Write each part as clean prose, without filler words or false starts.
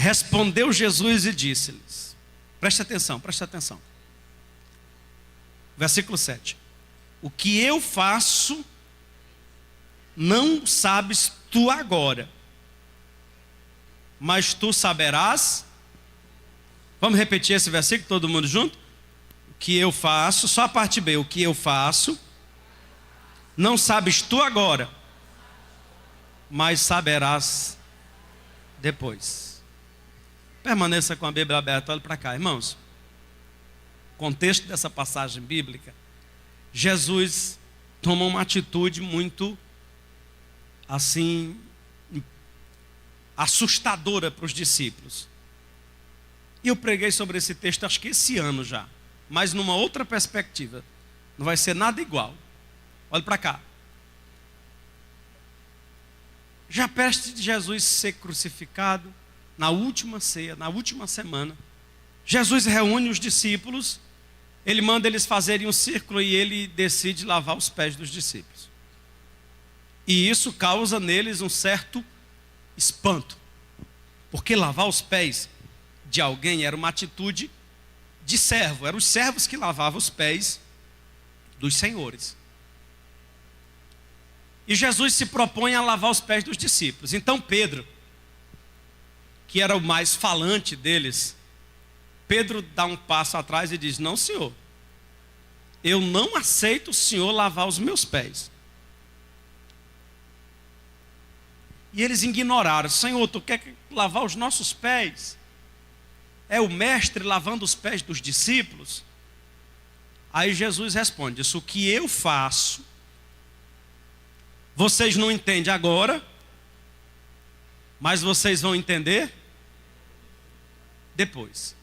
Respondeu Jesus e disse-lhes, preste atenção. Versículo 7. O que eu faço, não sabes tu agora, mas tu saberás. Vamos repetir esse versículo, todo mundo junto? O que eu faço, só a parte B. O que eu faço, não sabes tu agora, mas saberás depois. Permaneça com a Bíblia aberta, olhe para cá, irmãos. O contexto dessa passagem bíblica, Jesus toma uma atitude muito, assim, assustadora para os discípulos. E eu preguei sobre esse texto, acho que esse ano já, mas numa outra perspectiva. Não vai ser nada igual. Olhe para cá. Já perto de Jesus ser crucificado, na última ceia, na última semana, Jesus reúne os discípulos, ele manda eles fazerem um círculo e ele decide lavar os pés dos discípulos. E isso causa neles um certo espanto, porque lavar os pés de alguém era uma atitude de servo, eram os servos que lavavam os pés dos senhores. E Jesus se propõe a lavar os pés dos discípulos. Então Pedro, que era o mais falante deles, Pedro dá um passo atrás e diz: não, senhor, eu não aceito o senhor lavar os meus pés. E eles ignoraram: Senhor, tu quer lavar os nossos pés? É o mestre lavando os pés dos discípulos? Aí Jesus responde: isso, o que eu faço, vocês não entendem agora, mas vocês vão entender depois.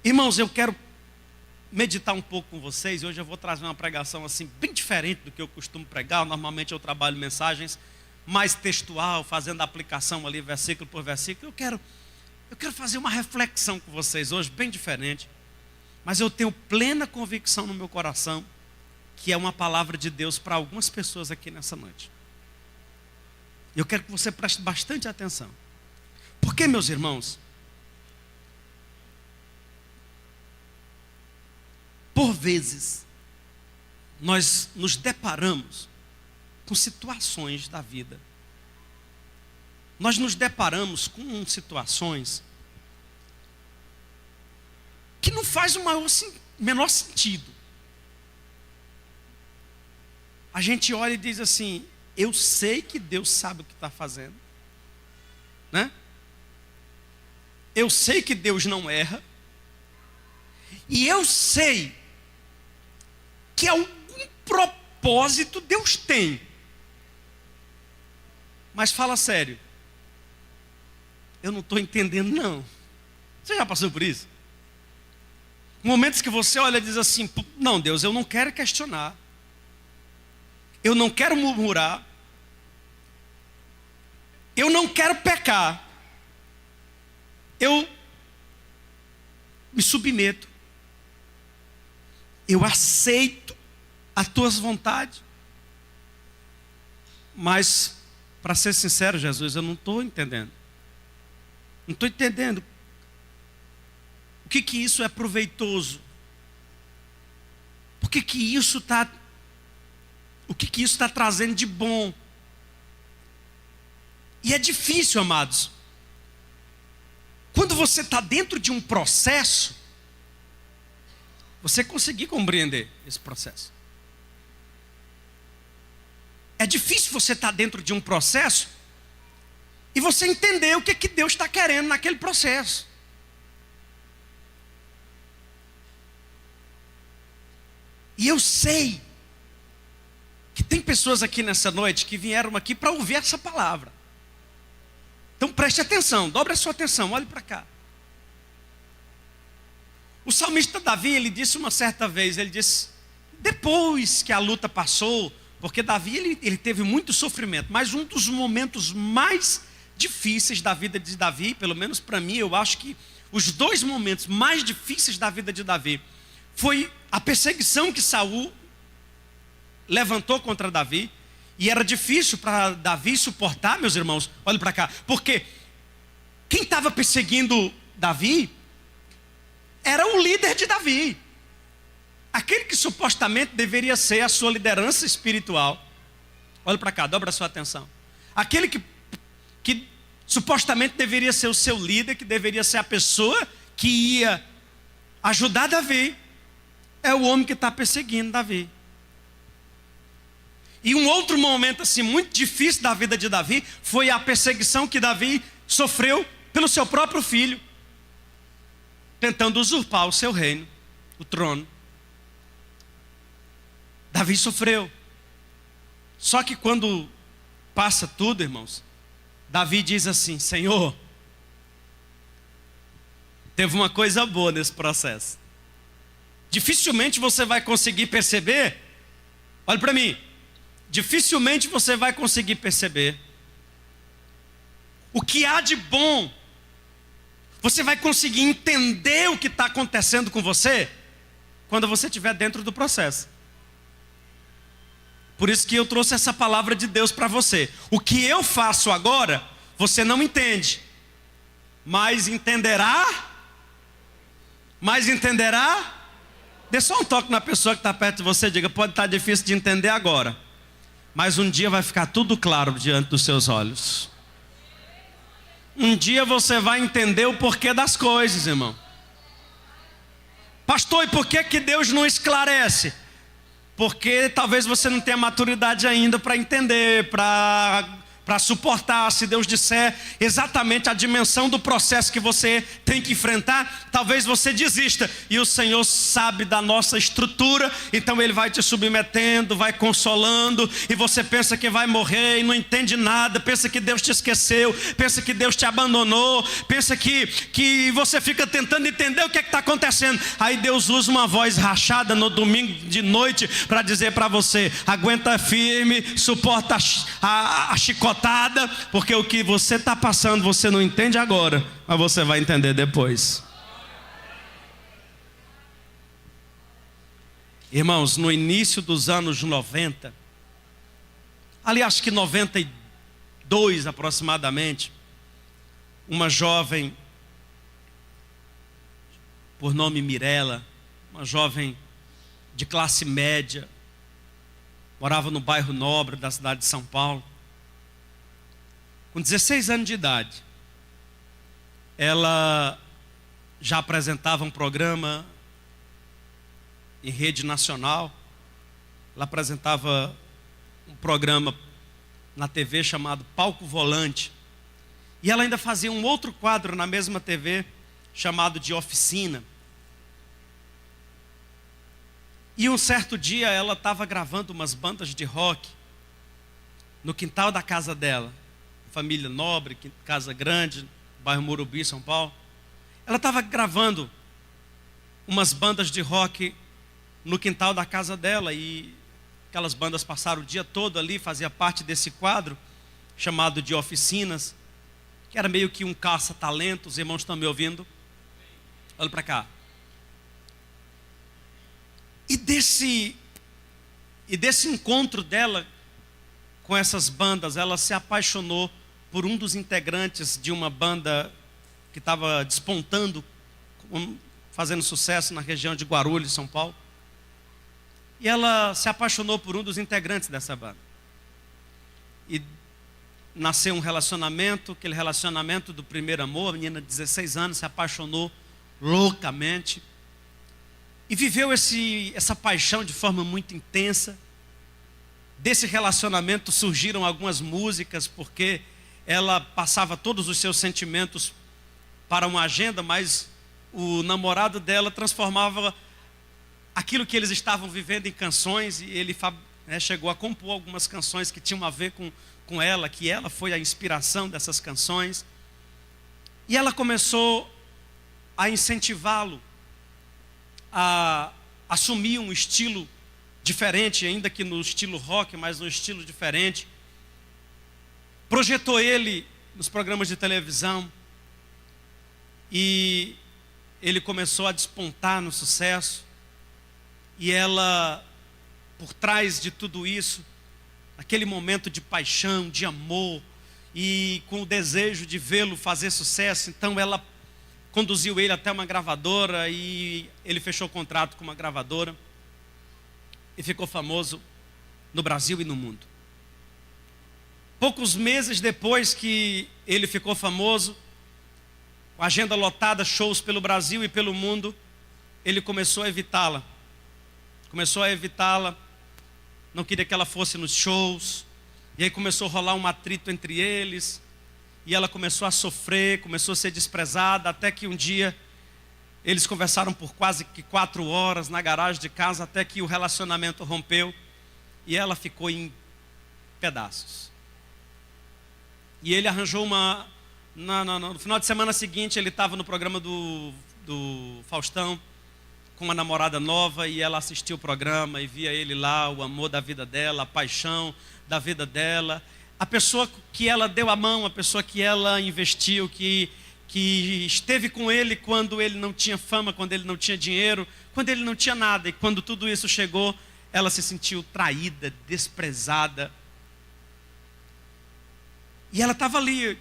Irmãos, eu quero meditar um pouco com vocês. Hoje eu vou trazer uma pregação assim bem diferente do que eu costumo pregar. Normalmente eu trabalho mensagens mais textual, fazendo aplicação ali versículo por versículo. Eu quero fazer uma reflexão com vocês hoje bem diferente, mas eu tenho plena convicção no meu coração que é uma palavra de Deus para algumas pessoas aqui nessa noite. Eu quero que você preste bastante atenção. Porque, meus irmãos, por vezes nós nos deparamos com situações da vida. Nós nos deparamos com situações que não faz o menor sentido. A gente olha e diz assim: eu sei que Deus sabe o que está fazendo, né? Eu sei que Deus não erra, e eu sei que algum propósito Deus tem. Mas fala sério, eu não estou entendendo não. Você já passou por isso? Momentos que você olha e diz assim: não, Deus, eu não quero questionar, eu não quero murmurar, eu não quero pecar, eu me submeto, eu aceito as tuas vontades. Mas, para ser sincero, Jesus, eu não estou entendendo. Não estou entendendo o que isso é proveitoso. O que isso está trazendo de bom. E é difícil, amados. Quando você está dentro de um processo, você conseguir compreender esse processo. É difícil você estar dentro de um processo e você entender o que Deus está querendo naquele processo. E eu sei que tem pessoas aqui nessa noite que vieram aqui para ouvir essa palavra. Então preste atenção, dobre a sua atenção, olhe para cá. O salmista Davi, ele disse uma certa vez, ele disse, depois que a luta passou, porque Davi ele teve muito sofrimento, mas um dos momentos mais difíceis da vida de Davi, pelo menos para mim, eu acho que os dois momentos mais difíceis da vida de Davi foi a perseguição que Saul levantou contra Davi. E era difícil para Davi suportar, meus irmãos, olhem para cá, porque Quem estava perseguindo Davi era o líder de Davi. Aquele que supostamente deveria ser a sua liderança espiritual. Olha para cá, dobra a sua atenção. Aquele que supostamente deveria ser o seu líder, que deveria ser a pessoa que ia ajudar Davi, é o homem que está perseguindo Davi. E um outro momento assim muito difícil da vida de Davi foi a perseguição que Davi sofreu pelo seu próprio filho, tentando usurpar o seu reino, o trono. Davi sofreu. Só que quando passa tudo, irmãos, Davi diz assim: Senhor, teve uma coisa boa nesse processo. Dificilmente você vai conseguir perceber, olha para mim, dificilmente você vai conseguir perceber o que há de bom. Você vai conseguir entender o que está acontecendo com você quando você estiver dentro do processo. Por isso que eu trouxe essa palavra de Deus para você. O que eu faço agora, você não entende, mas entenderá. Dê só um toque na pessoa que está perto de você, diga: pode estar difícil de entender agora, mas um dia vai ficar tudo claro diante dos seus olhos. Um dia você vai entender o porquê das coisas, irmão. Pastor, e por que Deus não esclarece? Porque talvez você não tenha maturidade ainda para entender, para suportar. Se Deus disser exatamente a dimensão do processo que você tem que enfrentar, talvez você desista. E o Senhor sabe da nossa estrutura, então Ele vai te submetendo, vai consolando. E você pensa que vai morrer e não entende nada. Pensa que Deus te esqueceu, pensa que Deus te abandonou, pensa que você fica tentando entender o que está acontecendo. Aí Deus usa uma voz rachada no domingo de noite para dizer para você: aguenta firme, suporta a chicotada, porque o que você está passando você não entende agora, mas você vai entender depois. Irmãos, no início dos anos 90, ali acho que 92 aproximadamente, uma jovem por nome Mirela, uma jovem de classe média, morava no bairro Nobre da cidade de São Paulo. Com 16 anos de idade, ela já apresentava um programa em rede nacional. Ela apresentava um programa na TV chamado Palco Volante. E ela ainda fazia um outro quadro na mesma TV chamado de Oficina. E um certo dia ela estava gravando umas bandas de rock no quintal da casa dela. Família nobre, casa grande, bairro Morumbi, São Paulo. Ela estava gravando umas bandas de rock no quintal da casa dela, e aquelas bandas passaram o dia todo ali, fazia parte desse quadro chamado de Oficinas, que era meio que um caça-talentos. Os irmãos estão me ouvindo? Olha para cá. E desse encontro dela com essas bandas, ela se apaixonou por um dos integrantes de uma banda que estava despontando, fazendo sucesso na região de Guarulhos, São Paulo. E ela se apaixonou por um dos integrantes dessa banda. E nasceu um relacionamento, aquele relacionamento do primeiro amor. A menina de 16 anos se apaixonou loucamente e viveu essa paixão de forma muito intensa. Desse relacionamento surgiram algumas músicas, porque ela passava todos os seus sentimentos para uma agenda, mas o namorado dela transformava aquilo que eles estavam vivendo em canções. E ele chegou a compor algumas canções que tinham a ver com ela, que ela foi a inspiração dessas canções. E ela começou a incentivá-lo a assumir um estilo diferente, ainda que no estilo rock, mas no estilo diferente. Projetou ele nos programas de televisão e ele começou a despontar no sucesso. E ela, por trás de tudo isso, aquele momento de paixão, de amor, e com o desejo de vê-lo fazer sucesso. Então ela conduziu ele até uma gravadora e ele fechou contrato com uma gravadora e ficou famoso no Brasil e no mundo. Poucos meses depois que ele ficou famoso, com a agenda lotada, shows pelo Brasil e pelo mundo, ele começou a evitá-la. Não queria que ela fosse nos shows. E aí começou a rolar um atrito entre eles. E ela começou a sofrer, começou a ser desprezada, até que um dia eles conversaram por quase que 4 horas na garagem de casa, até que o relacionamento rompeu e ela ficou em pedaços. E ele arranjou no final de semana seguinte, ele estava no programa do Faustão com uma namorada nova, e ela assistiu o programa e via ele lá, o amor da vida dela, a paixão da vida dela, a pessoa que ela deu a mão, a pessoa que ela investiu, que esteve com ele quando ele não tinha fama, quando ele não tinha dinheiro, quando ele não tinha nada. E quando tudo isso chegou, ela se sentiu traída, desprezada. E ela estava ali,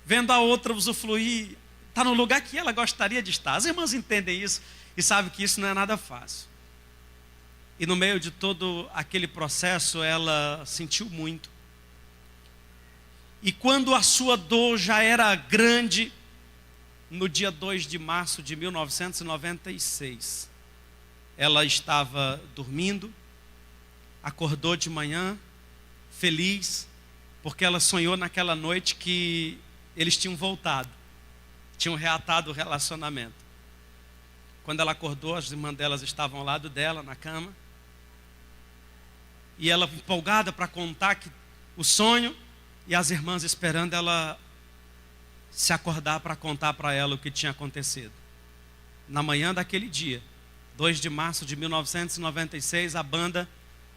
vendo a outra usufruir, está no lugar que ela gostaria de estar. As irmãs entendem isso e sabem que isso não é nada fácil. E no meio de todo aquele processo, ela sentiu muito. E quando a sua dor já era grande, no dia 2 de março de 1996, ela estava dormindo, acordou de manhã, feliz, porque ela sonhou naquela noite que eles tinham voltado, tinham reatado o relacionamento. Quando ela acordou, as irmãs delas estavam ao lado dela, na cama, e ela empolgada para contar o sonho, e as irmãs esperando ela se acordar para contar para ela o que tinha acontecido. Na manhã daquele dia, 2 de março de 1996, a banda,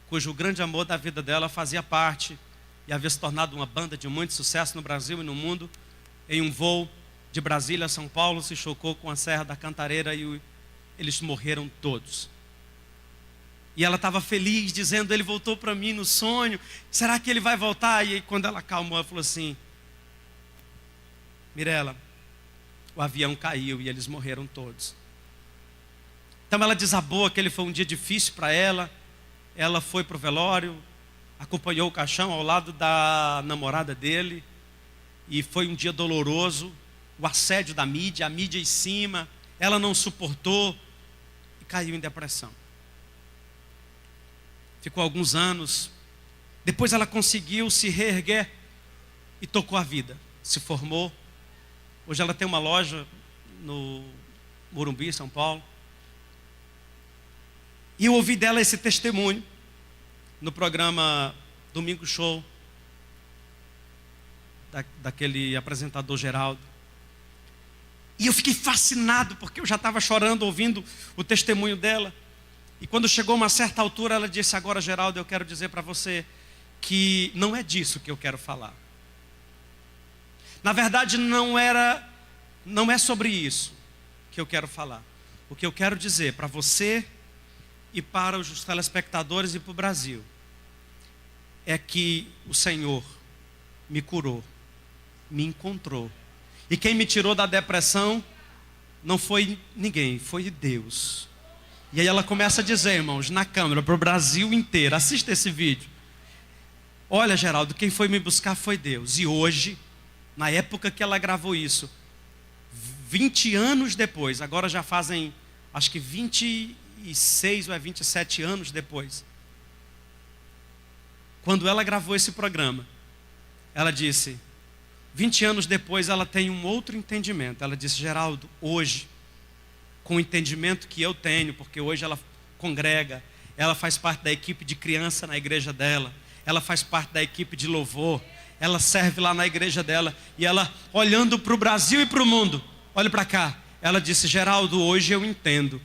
cujo grande amor da vida dela fazia parte, e havia se tornado uma banda de muito sucesso no Brasil e no mundo, em um voo de Brasília a São Paulo, se chocou com a Serra da Cantareira e eles morreram todos. E ela estava feliz, dizendo: ele voltou para mim no sonho, será que ele vai voltar? E aí, quando ela acalmou, ela falou assim: Mirela, o avião caiu e eles morreram todos. Então ela desabou, aquele foi um dia difícil para ela. Ela foi para o velório, acompanhou o caixão ao lado da namorada dele, e foi um dia doloroso. O assédio da mídia, a mídia em cima, ela não suportou e caiu em depressão. Ficou alguns anos, depois ela conseguiu se reerguer e tocou a vida, se formou. Hoje ela tem uma loja no Morumbi, São Paulo. E eu ouvi dela esse testemunho no programa Domingo Show, daquele apresentador Geraldo. E eu fiquei fascinado, porque eu já estava chorando ouvindo o testemunho dela. E quando chegou uma certa altura, ela disse: agora, Geraldo, eu quero dizer para você que não é disso que eu quero falar. Na verdade, não é sobre isso que eu quero falar. O que eu quero dizer para você e para os telespectadores e para o Brasil é que o Senhor me curou, me encontrou. E quem me tirou da depressão não foi ninguém, foi Deus. E aí ela começa a dizer, irmãos, na câmera, para o Brasil inteiro: assista esse vídeo. Olha, Geraldo, quem foi me buscar foi Deus. E hoje, na época que ela gravou isso, 20 anos depois, agora já fazem, acho que 26 ou 27 anos depois, quando ela gravou esse programa, ela disse, 20 anos depois ela tem um outro entendimento. Ela disse: Geraldo, hoje, com o entendimento que eu tenho, porque hoje ela congrega, ela faz parte da equipe de criança na igreja dela, ela faz parte da equipe de louvor, ela serve lá na igreja dela, e ela, olhando para o Brasil e para o mundo, olha para cá, ela disse: Geraldo, hoje eu entendo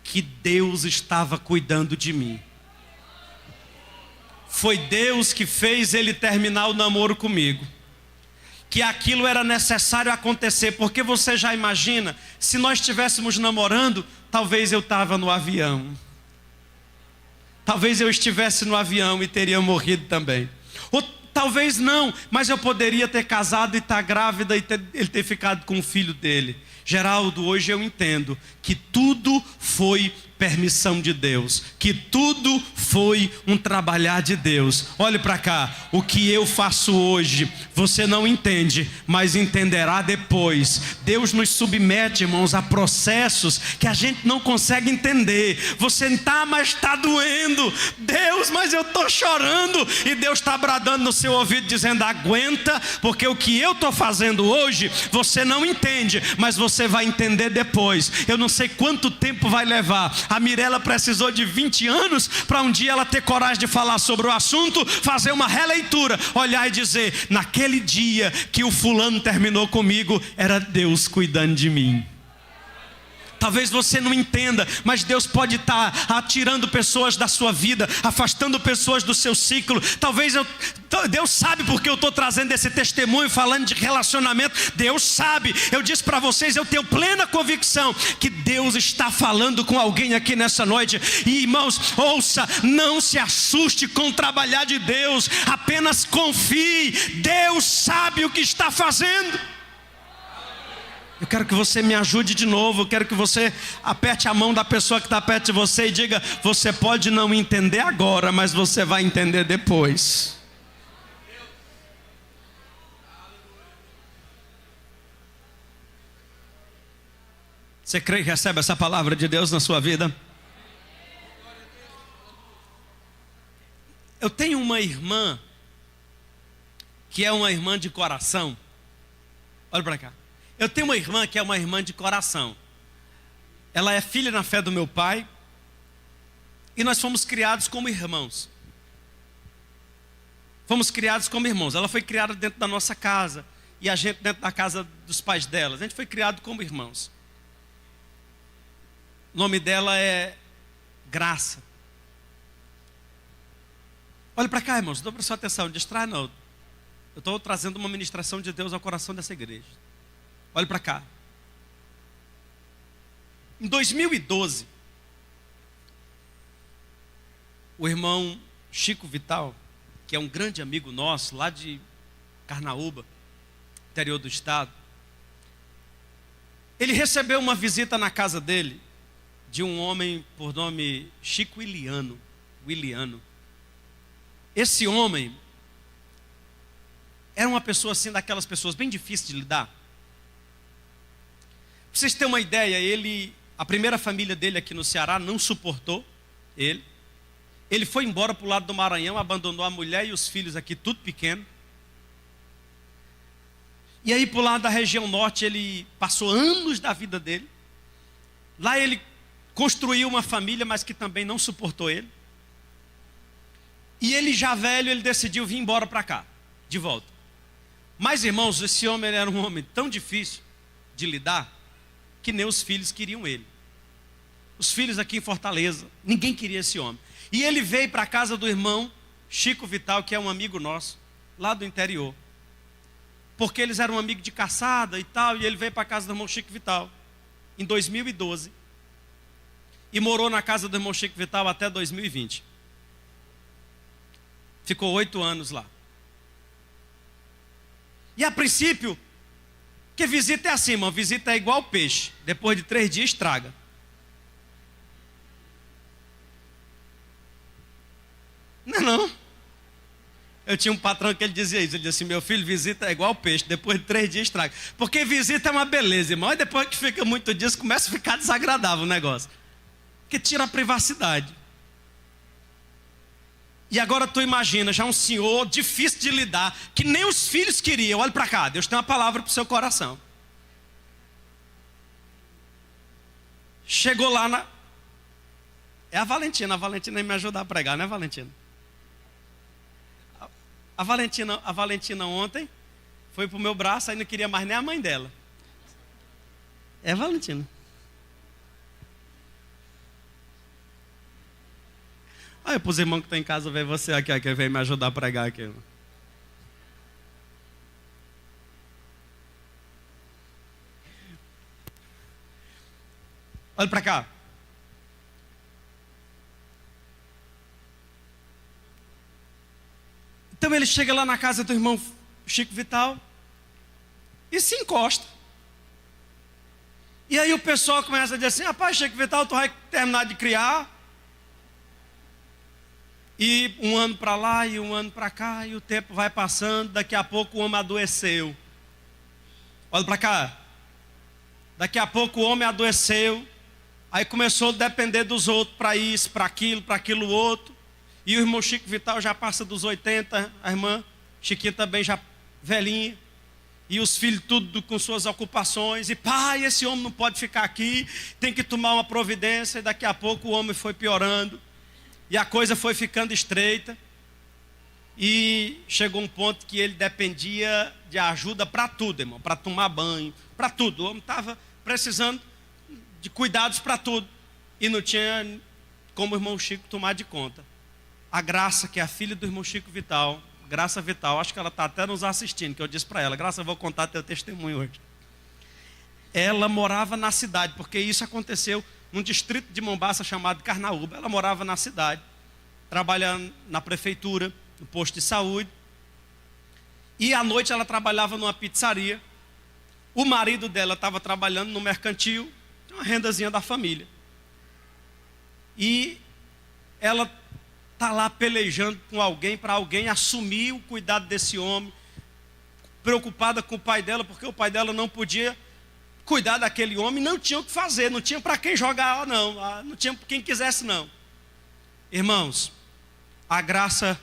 que Deus estava cuidando de mim. Foi Deus que fez ele terminar o namoro comigo, que aquilo era necessário acontecer, porque você já imagina, se nós estivéssemos namorando, talvez eu estava no avião, talvez eu estivesse no avião e teria morrido também, ou Talvez não, mas eu poderia ter casado e estar grávida e ele ter ficado com o filho dele. Geraldo, hoje eu entendo que tudo foi permissão de Deus, que tudo foi um trabalhar de Deus. Olhe para cá, o que eu faço hoje, você não entende, mas entenderá depois. Deus nos submete, irmãos, a processos que a gente não consegue entender. Você está, mas está doendo. Deus, mas eu estou chorando. E Deus está bradando no seu ouvido, dizendo: aguenta, porque o que eu estou fazendo hoje, você não entende, mas você vai entender depois. Eu não sei quanto tempo vai levar. A Mirela precisou de 20 anos para um dia ela ter coragem de falar sobre o assunto, fazer uma releitura, olhar e dizer: naquele dia que o fulano terminou comigo, era Deus cuidando de mim. Talvez você não entenda, mas Deus pode estar atirando pessoas da sua vida, afastando pessoas do seu ciclo. Deus sabe porque eu estou trazendo esse testemunho, falando de relacionamento. Deus sabe. Eu disse para vocês, eu tenho plena convicção que Deus está falando com alguém aqui nessa noite. E irmãos, ouça, não se assuste com o trabalhar de Deus, apenas confie. Deus sabe o que está fazendo. Eu quero que você me ajude de novo. Eu quero que você aperte a mão da pessoa que está perto de você e diga: você pode não entender agora, mas você vai entender depois. Você crê que recebe essa palavra de Deus na sua vida? Eu tenho uma irmã que é uma irmã de coração. Olha para cá. Eu tenho uma irmã que é uma irmã de coração. Ela é filha na fé do meu pai. E nós fomos criados como irmãos. Fomos criados como irmãos. Ela foi criada dentro da nossa casa. E a gente dentro da casa dos pais dela. A gente foi criado como irmãos. O nome dela é Graça. Olha para cá, irmãos. Não presta atenção. Não distrai não. Eu estou trazendo uma ministração de Deus ao coração dessa igreja. Olha para cá. Em 2012, o irmão Chico Vital, que é um grande amigo nosso, lá de Carnaúba, interior do estado, ele recebeu uma visita na casa dele, de um homem por nome Chico Williano. Esse homem era uma pessoa assim, daquelas pessoas bem difíceis de lidar. Para vocês terem uma ideia, a primeira família dele aqui no Ceará não suportou ele. Ele foi embora para o lado do Maranhão, abandonou a mulher e os filhos aqui, tudo pequeno. E aí para o lado da região norte, ele passou anos da vida dele. Lá ele construiu uma família, mas que também não suportou ele. E ele já velho, ele decidiu vir embora para cá, de volta. Mas irmãos, esse homem era um homem tão difícil de lidar, que nem os filhos queriam ele. Os filhos aqui em Fortaleza, ninguém queria esse homem. E ele veio para a casa do irmão Chico Vital, que é um amigo nosso, lá do interior. Porque eles eram amigos de caçada e tal, e ele veio para a casa do irmão Chico Vital, em 2012. E morou na casa do irmão Chico Vital até 2020. Ficou 8 anos lá. E a princípio, que visita é assim, irmão, visita é igual peixe. Depois de 3 dias estraga. Não. Eu tinha um patrão que ele dizia isso. Ele dizia assim: meu filho, visita é igual peixe. Depois de 3 dias estraga. Porque visita é uma beleza, irmão. E depois que fica muito dias, começa a ficar desagradável o negócio. Porque tira a privacidade. E agora tu imagina, já um senhor difícil de lidar, que nem os filhos queriam. Olha para cá, Deus tem uma palavra para o seu coração. Chegou lá É a Valentina me ajudar a pregar, né, Valentina? A Valentina ontem foi pro meu braço, aí não queria mais nem a mãe dela. É a Valentina. Aí para os irmãos que estão em casa, vem você aqui, que vem me ajudar a pregar aqui. Olha para cá. Então ele chega lá na casa do irmão Chico Vital e se encosta. E aí o pessoal começa a dizer assim: rapaz, Chico Vital, tu vai terminar de criar. E um ano para lá e um ano para cá, e o tempo vai passando, daqui a pouco o homem adoeceu. Olha para cá. Daqui a pouco o homem adoeceu, aí começou a depender dos outros para isso, para aquilo outro. E o irmão Chico Vital já passa dos 80, a irmã Chiquinha também já velhinha. E os filhos tudo com suas ocupações. E pai, esse homem não pode ficar aqui, tem que tomar uma providência. E daqui a pouco o homem foi piorando. E a coisa foi ficando estreita. E chegou um ponto que ele dependia de ajuda para tudo, irmão. Para tomar banho, para tudo. O homem estava precisando de cuidados para tudo. E não tinha como o irmão Chico tomar de conta. A Graça, que é a filha do irmão Chico Vital, Graça Vital, acho que ela está até nos assistindo, que eu disse para ela: Graça, eu vou contar teu testemunho hoje. Ela morava na cidade, porque isso aconteceu num distrito de Mombaça chamado Carnaúba. Ela morava na cidade, trabalhando na prefeitura, no posto de saúde. E à noite ela trabalhava numa pizzaria. O marido dela estava trabalhando no mercantil, uma rendazinha da família. E ela está lá pelejando com alguém, para alguém assumir o cuidado desse homem, preocupada com o pai dela, porque o pai dela não podia cuidar daquele homem, não tinha o que fazer, não tinha para quem jogar, não tinha quem quisesse, não. Irmãos, a Graça,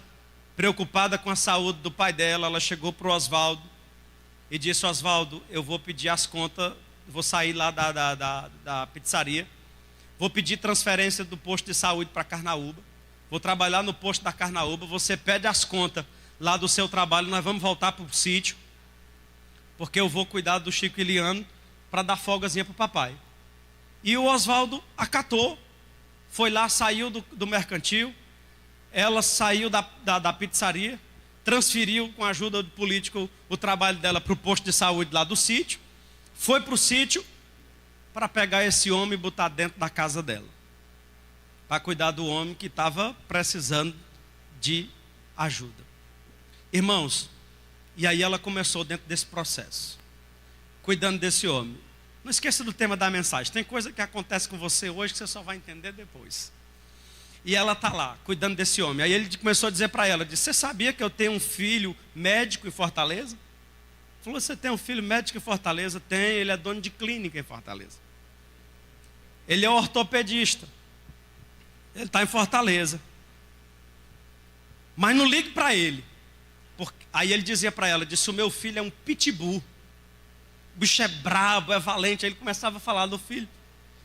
preocupada com a saúde do pai dela, ela chegou para o Oswaldo e disse: Oswaldo, eu vou pedir as contas, vou sair lá da pizzaria, vou pedir transferência do posto de saúde para Carnaúba, vou trabalhar no posto da Carnaúba, você pede as contas lá do seu trabalho, nós vamos voltar para o sítio, porque eu vou cuidar do Chico Iliano para dar folgazinha para o papai. E o Oswaldo acatou, foi lá, saiu do mercantil, ela saiu da pizzaria, transferiu com a ajuda do político o trabalho dela para o posto de saúde lá do sítio, foi para o sítio para pegar esse homem e botar dentro da casa dela, para cuidar do homem que estava precisando de ajuda. Irmãos, e aí ela começou dentro desse processo, cuidando desse homem. Não esqueça do tema da mensagem. Tem coisa que acontece com você hoje que você só vai entender depois. E ela está lá, cuidando desse homem. Aí ele começou a dizer para ela, disse: você sabia que eu tenho um filho médico em Fortaleza? Falou: você tem um filho médico em Fortaleza? Tem, ele é dono de clínica em Fortaleza. Ele é ortopedista. Ele está em Fortaleza. Mas não ligue para ele. Aí ele dizia para ela, disse: o meu filho é um pitbull. O bicho é brabo, é valente. Aí ele começava a falar do filho.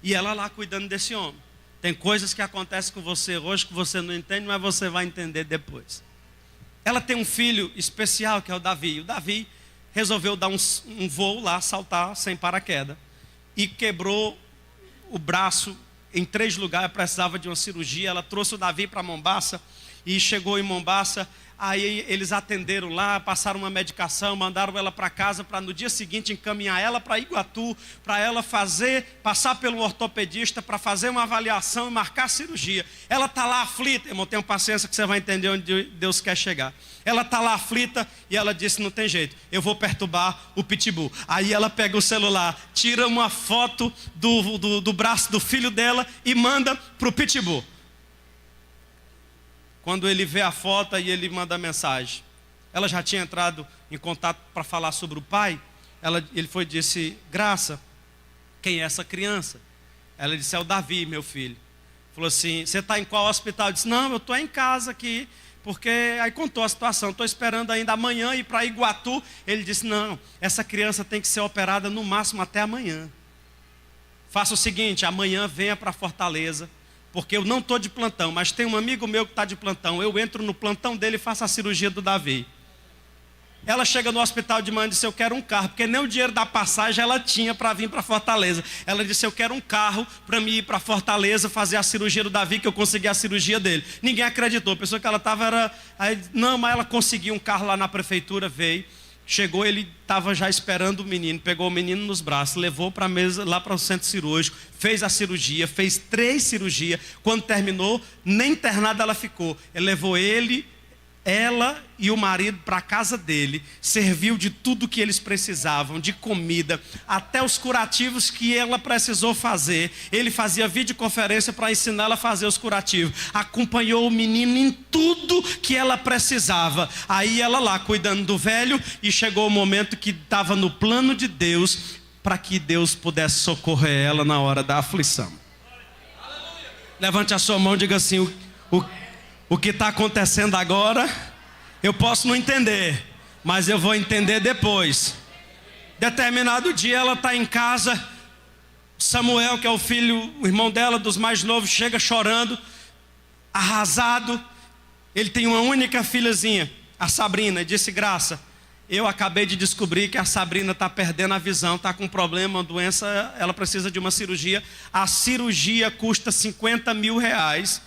E ela lá cuidando desse homem. Tem coisas que acontecem com você hoje que você não entende, mas você vai entender depois. Ela tem um filho especial que é o Davi. O Davi resolveu dar um voo lá, saltar sem paraquedas. E quebrou o braço em 3 lugares, precisava de uma cirurgia. Ela trouxe o Davi para Mombaça e chegou em Mombaça. Aí eles atenderam lá, passaram uma medicação, mandaram ela para casa para no dia seguinte encaminhar ela para Iguatu, para ela passar pelo ortopedista para fazer uma avaliação e marcar a cirurgia. Ela está lá aflita, irmão, tenha paciência que você vai entender onde Deus quer chegar. Ela está lá aflita e ela disse: não tem jeito, eu vou perturbar o pitbull. Aí ela pega o celular, tira uma foto do braço do filho dela e manda para o pitbull. Quando ele vê a foto e ele manda a mensagem, ela já tinha entrado em contato para falar sobre o pai. Ele foi e disse: Graça, quem é essa criança? Ela disse: é o Davi, meu filho. Falou assim: você está em qual hospital? Eu disse: não, eu estou em casa aqui, porque aí contou a situação, estou esperando ainda amanhã ir para Iguatu. Ele disse: não, essa criança tem que ser operada no máximo até amanhã. Faça o seguinte, amanhã venha para Fortaleza, porque eu não estou de plantão, mas tem um amigo meu que está de plantão. Eu entro no plantão dele e faço a cirurgia do Davi. Ela chega no hospital de manhã e disse: eu quero um carro, porque nem o dinheiro da passagem ela tinha para vir para Fortaleza. Ela disse: eu quero um carro para me ir para Fortaleza fazer a cirurgia do Davi, que eu consegui a cirurgia dele. Ninguém acreditou, a pessoa que ela estava era... Aí, não, mas ela conseguiu um carro lá na prefeitura, veio. Chegou, ele estava já esperando o menino, pegou o menino nos braços, levou para a mesa, lá para o centro cirúrgico, fez a cirurgia, fez 3 cirurgias. Quando terminou, nem internada ela ficou. Ele levou ele ela e o marido para a casa dele, serviu de tudo que eles precisavam, de comida, até os curativos que ela precisou fazer. Ele fazia videoconferência para ensinar ela a fazer os curativos. Acompanhou o menino em tudo que ela precisava. Aí ela lá, cuidando do velho, e chegou o momento que estava no plano de Deus, para que Deus pudesse socorrer ela na hora da aflição. Levante a sua mão e diga assim: o que está acontecendo agora, eu posso não entender, mas eu vou entender depois. Determinado dia ela está em casa, Samuel, que é o filho, o irmão dela, dos mais novos, chega chorando, arrasado. Ele tem uma única filhazinha, a Sabrina, e disse: Graça, eu acabei de descobrir que a Sabrina está perdendo a visão, está com um problema, uma doença, ela precisa de uma cirurgia. A cirurgia custa 50 mil reais.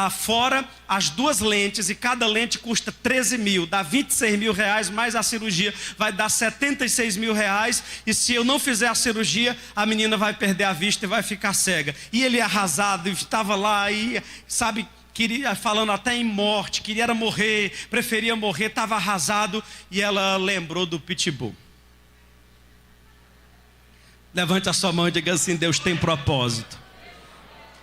Fora as 2 lentes, e cada lente custa 13 mil, dá 26 mil reais, mais a cirurgia vai dar 76 mil reais, e se eu não fizer a cirurgia, a menina vai perder a vista e vai ficar cega. E ele arrasado, estava lá, e sabe, queria, falando até em morte, queria era morrer, preferia morrer, estava arrasado, e ela lembrou do Pitbull. Levante a sua mão e diga assim: Deus tem propósito.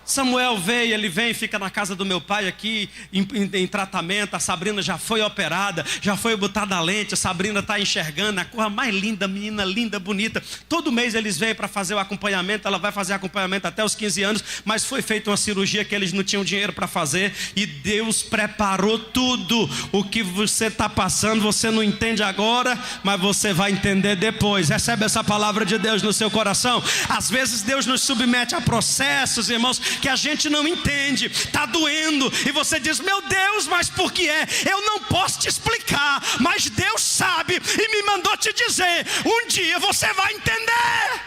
Samuel veio, ele vem, fica na casa do meu pai aqui, em tratamento. A Sabrina já foi operada, já foi botada a lente, a Sabrina está enxergando, a cor mais linda, menina linda, bonita. Todo mês eles vêm para fazer o acompanhamento, ela vai fazer acompanhamento até os 15 anos, mas foi feita uma cirurgia que eles não tinham dinheiro para fazer, e Deus preparou tudo. O que você está passando, você não entende agora, mas você vai entender depois. Recebe essa palavra de Deus no seu coração. Às vezes Deus nos submete a processos, irmãos, que a gente não entende, está doendo, e você diz: meu Deus, mas por que é? Eu não posso te explicar, mas Deus sabe e me mandou te dizer: um dia você vai entender.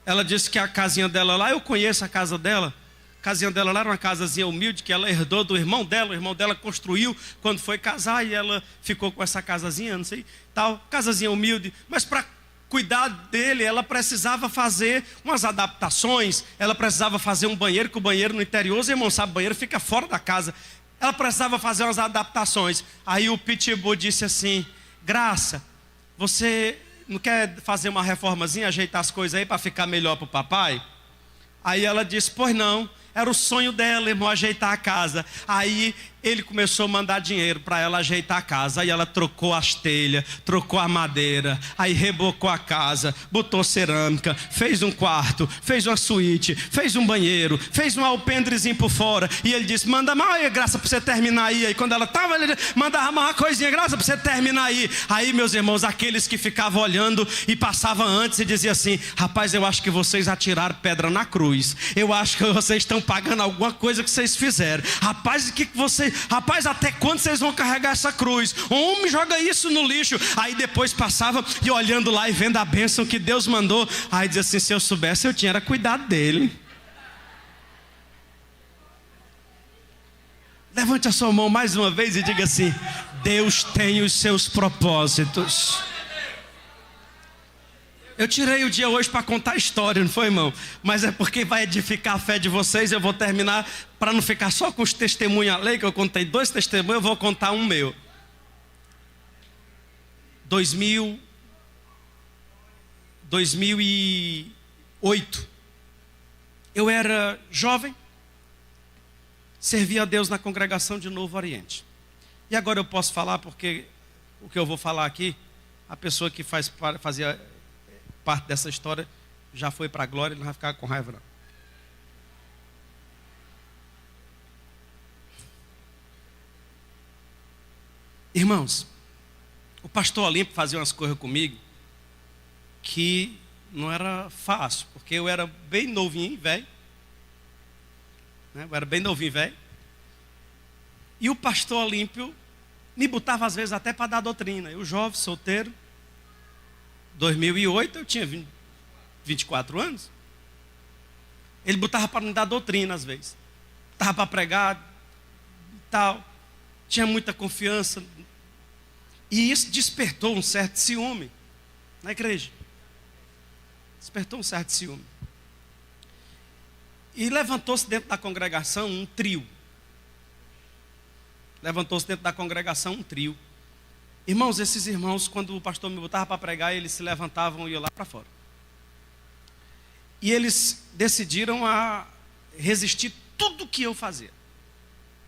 Ela disse que a casinha dela lá, eu conheço a casa dela. A casinha dela lá era uma casazinha humilde que ela herdou do irmão dela. O irmão dela construiu quando foi casar, e ela ficou com essa casazinha, não sei, tal, casazinha humilde. Mas para cuidar dele, ela precisava fazer umas adaptações. Ela precisava fazer um banheiro, que o banheiro no interior, os irmãos sabem, o banheiro fica fora da casa. Ela precisava fazer umas adaptações. Aí o Pitbull disse assim: Graça, você não quer fazer uma reformazinha, ajeitar as coisas aí para ficar melhor para o papai? Aí ela disse: pois não. Era o sonho dela, irmão, ajeitar a casa. Aí ele começou a mandar dinheiro para ela ajeitar a casa. Aí ela trocou as telhas, trocou a madeira, aí rebocou a casa, botou cerâmica, fez um quarto, fez uma suíte, fez um banheiro, fez um alpendrezinho por fora. E ele disse: manda mais, Graça, para você terminar aí. Aí quando ela estava, ele mandava mais uma coisinha: Graça, para você terminar aí. Aí, meus irmãos, aqueles que ficavam olhando e passavam antes e diziam assim: rapaz, eu acho que vocês atiraram pedra na cruz. Eu acho que vocês estão pagando alguma coisa que vocês fizeram. Rapaz, rapaz, até quando vocês vão carregar essa cruz? Homem, joga isso no lixo. Aí depois passava e olhando lá e vendo a bênção que Deus mandou. Aí dizia assim: se eu soubesse, eu tinha era cuidado dele. Levante a sua mão mais uma vez e diga assim: Deus tem os seus propósitos. Eu tirei o dia hoje para contar a história, não foi, irmão? Mas é porque vai edificar a fé de vocês. Eu vou terminar, para não ficar só com os testemunhos alheios, que eu contei 2 testemunhos, eu vou contar um meu. 2008. Eu era jovem, servia a Deus na congregação de Novo Oriente. E agora eu posso falar, porque o que eu vou falar aqui, a pessoa que fazia parte dessa história já foi para a glória, ele não vai ficar com raiva não. Irmãos, o pastor Olímpio fazia umas coisas comigo que não era fácil, porque eu era bem novinho e velho, né? Eu era bem novinho e velho, e o pastor Olímpio me botava às vezes até para dar doutrina. Eu jovem, solteiro, 2008, eu tinha 24 anos. Ele botava para me dar doutrina às vezes. Estava para pregar e tal. Tinha muita confiança. E isso despertou um certo ciúme na igreja. Despertou um certo ciúme. E levantou-se dentro da congregação um trio. Irmãos, esses irmãos, quando o pastor me botava para pregar, eles se levantavam e iam lá para fora. E eles decidiram a resistir tudo que eu fazia.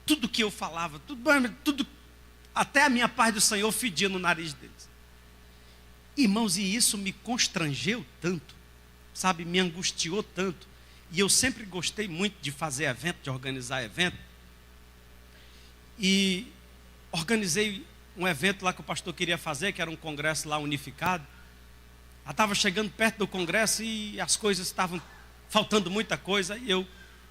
Tudo que eu falava, tudo, até a minha paz do Senhor fedia no nariz deles. Irmãos, e isso me constrangeu tanto, sabe, me angustiou tanto. E eu sempre gostei muito de fazer evento, de organizar evento. E organizei um evento lá que o pastor queria fazer, que era um congresso lá unificado. Eu estava chegando perto do congresso e as coisas estavam faltando muita coisa. E eu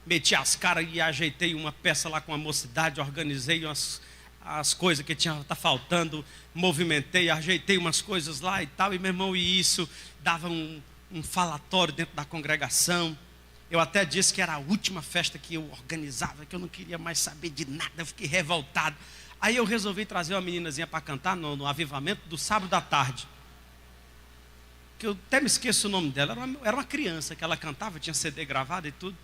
meti as caras e ajeitei uma peça lá com a mocidade, organizei as coisas que tá faltando, movimentei, ajeitei umas coisas lá e tal. E meu irmão, e isso dava um falatório dentro da congregação. Eu até disse que era a última festa que eu organizava, que eu não queria mais saber de nada, eu fiquei revoltado. Aí eu resolvi trazer uma meninazinha para cantar no avivamento do sábado à tarde. Que eu até me esqueço o nome dela, era uma criança que ela cantava, tinha CD gravado e tudo.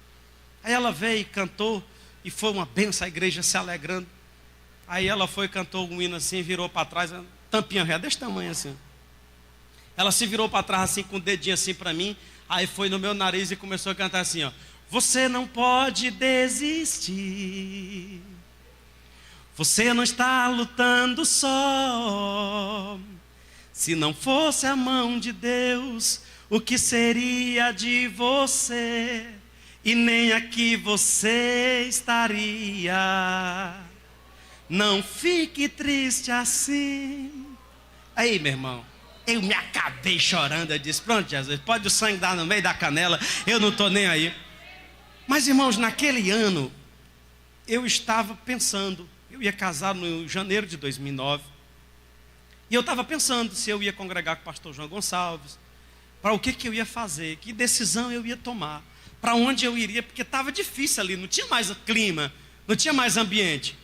Aí ela veio e cantou, e foi uma benção, a igreja se alegrando. Aí ela foi, cantou um hino assim, virou para trás, tampinha real, desse tamanho assim. Ela se virou para trás assim, com o dedinho assim para mim. Aí foi no meu nariz e começou a cantar assim, ó. Você não pode desistir. Você não está lutando só. Se não fosse a mão de Deus, o que seria de você? E nem aqui você estaria. Não fique triste assim. Aí, meu irmão, eu me acabei chorando. Eu disse, pronto, Jesus, pode o sangue dar no meio da canela, eu não estou nem aí. Mas, irmãos, naquele ano, eu estava pensando, eu ia casar no janeiro de 2009, e eu estava pensando se eu ia congregar com o pastor João Gonçalves, para o que eu ia fazer, que decisão eu ia tomar, para onde eu iria, porque estava difícil ali, não tinha mais clima, não tinha mais ambiente.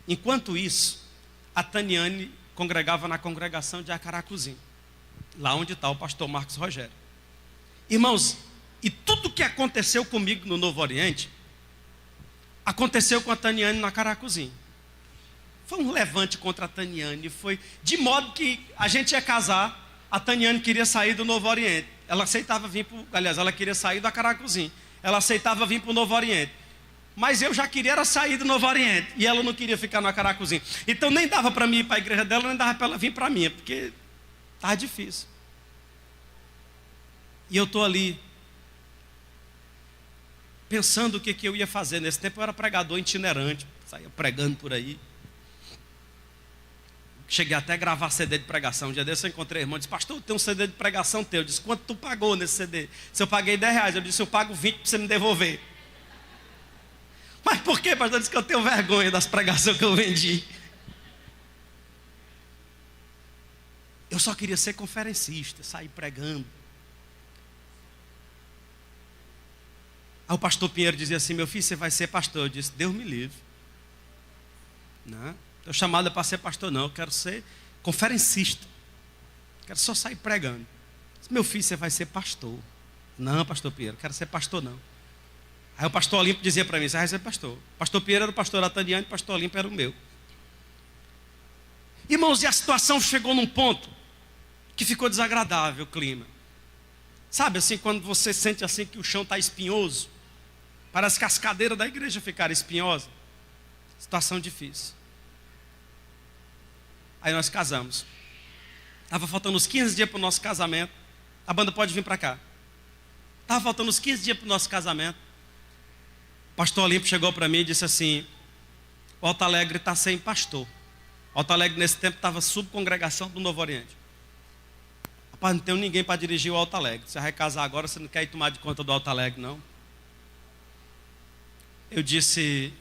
Enquanto isso, a Taniane congregava na congregação de Acaracuzinho, lá onde está o pastor Marcos Rogério. Irmãos, e tudo que aconteceu comigo no Novo Oriente, aconteceu com a Taniane na Acaracuzinho. Foi um levante contra a Taniane, foi de modo que a gente ia casar, a Taniane queria sair do Novo Oriente. Ela aceitava vir ela queria sair do Acaracuzinho. Ela aceitava vir para o Novo Oriente. Mas eu já queria era sair do Novo Oriente. E ela não queria ficar no Acaracuzinho. Então nem dava para mim ir para a igreja dela, nem dava para ela vir para a minha, porque estava difícil. E eu estou ali, pensando o que eu ia fazer. Nesse tempo eu era pregador itinerante, saía pregando por aí. Cheguei até a gravar CD de pregação. Um dia desse eu encontrei irmão e disse, pastor, tem um CD de pregação teu. Eu disse, quanto tu pagou nesse CD? Se eu paguei R$10, eu disse, eu pago 20 para você me devolver. Mas por quê, pastor? Disse que eu tenho vergonha das pregações que eu vendi. Eu só queria ser conferencista, sair pregando. Aí o pastor Pinheiro dizia assim, meu filho, você vai ser pastor. Eu disse, Deus me livre. Não, estou chamado para ser pastor não, eu quero ser conferencista. Quero só sair pregando. Eu disse, meu filho, você vai ser pastor. Não, pastor Pinheiro, quero ser pastor não. Aí o pastor Olimpo dizia para mim, você vai ser pastor. Pastor Pinheiro era o pastor Ataniane, pastor Olimpo era o meu. Irmãos, e a situação chegou num ponto que ficou desagradável o clima. Sabe assim, quando você sente assim que o chão está espinhoso, parece que as cadeiras da igreja ficaram espinhosas. Situação difícil. Aí nós casamos. Estava faltando uns 15 dias para o nosso casamento. A banda pode vir para cá. Estava faltando uns 15 dias para o nosso casamento. O pastor Olimpo chegou para mim e disse assim, o Alto Alegre está sem pastor. O Alto Alegre nesse tempo estava subcongregação do Novo Oriente. Rapaz, não tem ninguém para dirigir o Alto Alegre. Você vai casar agora, você não quer ir tomar de conta do Alto Alegre, não? Eu disse,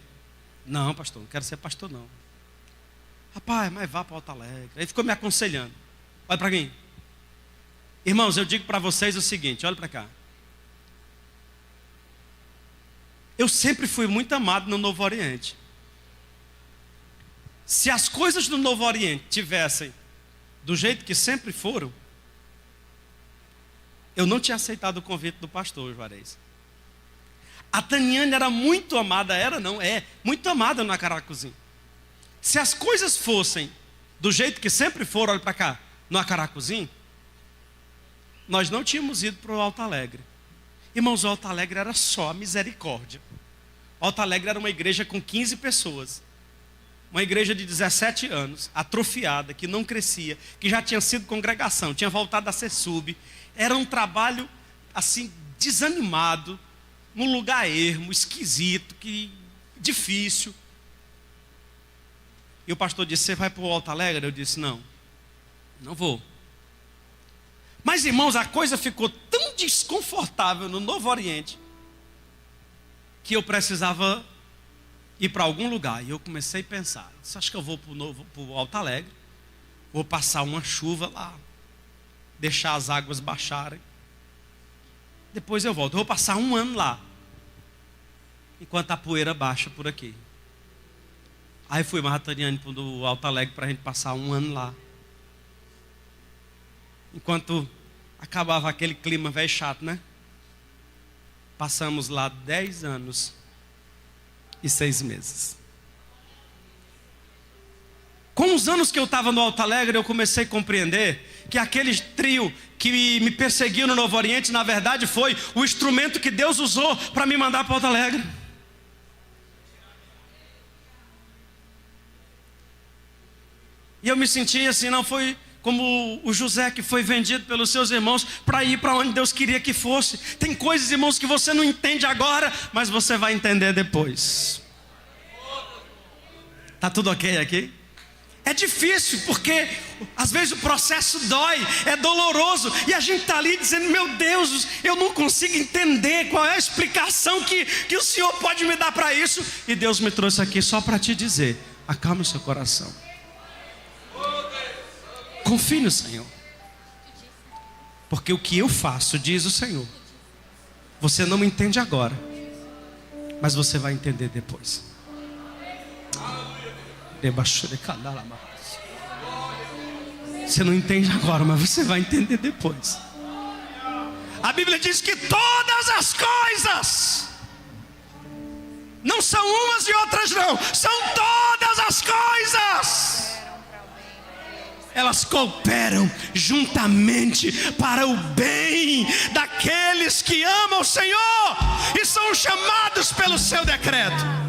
não, pastor, não quero ser pastor, não. Rapaz, mas vá para o Alto Alegre. Ele ficou me aconselhando. Olha para mim. Irmãos, eu digo para vocês o seguinte, olha para cá. Eu sempre fui muito amado no Novo Oriente. Se as coisas do Novo Oriente tivessem do jeito que sempre foram, Eu não tinha aceitado o convite do pastor Juarez. A Taniane era muito amada, muito amada no Acaracuzinho. Se as coisas fossem do jeito que sempre foram, olha para cá, no Acaracuzinho, nós não tínhamos ido para o Alto Alegre. Irmãos, o Alto Alegre era só a misericórdia. O Alto Alegre era uma igreja com 15 pessoas. Uma igreja de 17 anos, atrofiada, que não crescia, que já tinha sido congregação, tinha voltado a ser sub. Era um trabalho, assim, desanimado, num lugar ermo, esquisito, difícil. E o pastor disse, você vai para o Alto Alegre? Eu disse, não vou. Mas, irmãos, a coisa ficou tão desconfortável no Novo Oriente, que eu precisava ir para algum lugar. E eu comecei a pensar, acho que eu vou para o Alto Alegre, vou passar uma chuva lá, deixar as águas baixarem, depois eu volto. Eu vou passar 1 ano lá, enquanto a poeira baixa por aqui. Aí fui mais a Taniane para o Alto Alegre para a gente passar 1 ano lá. Enquanto acabava aquele clima velho chato, né? Passamos lá 10 anos e 6 meses. Com os anos que eu estava no Alto Alegre, eu comecei a compreender que aquele trio que me perseguiu no Novo Oriente, na verdade foi o instrumento que Deus usou para me mandar para o Alto Alegre. E eu me senti assim, não foi como o José que foi vendido pelos seus irmãos para ir para onde Deus queria que fosse. Tem coisas, irmãos, que você não entende agora, mas você vai entender depois. Tá tudo ok aqui? É difícil, porque às vezes o processo dói, é doloroso, e a gente está ali dizendo, meu Deus, eu não consigo entender qual é a explicação que o Senhor pode me dar para isso. E Deus me trouxe aqui só para te dizer, acalme o seu coração. Confie no Senhor. Porque o que eu faço, diz o Senhor, você não entende agora, mas você vai entender depois. Você não entende agora, mas você vai entender depois. A Bíblia diz que todas as coisas não são umas e outras não, são todas as coisas. Elas cooperam juntamente para o bem daqueles que amam o Senhor e são chamados pelo seu decreto.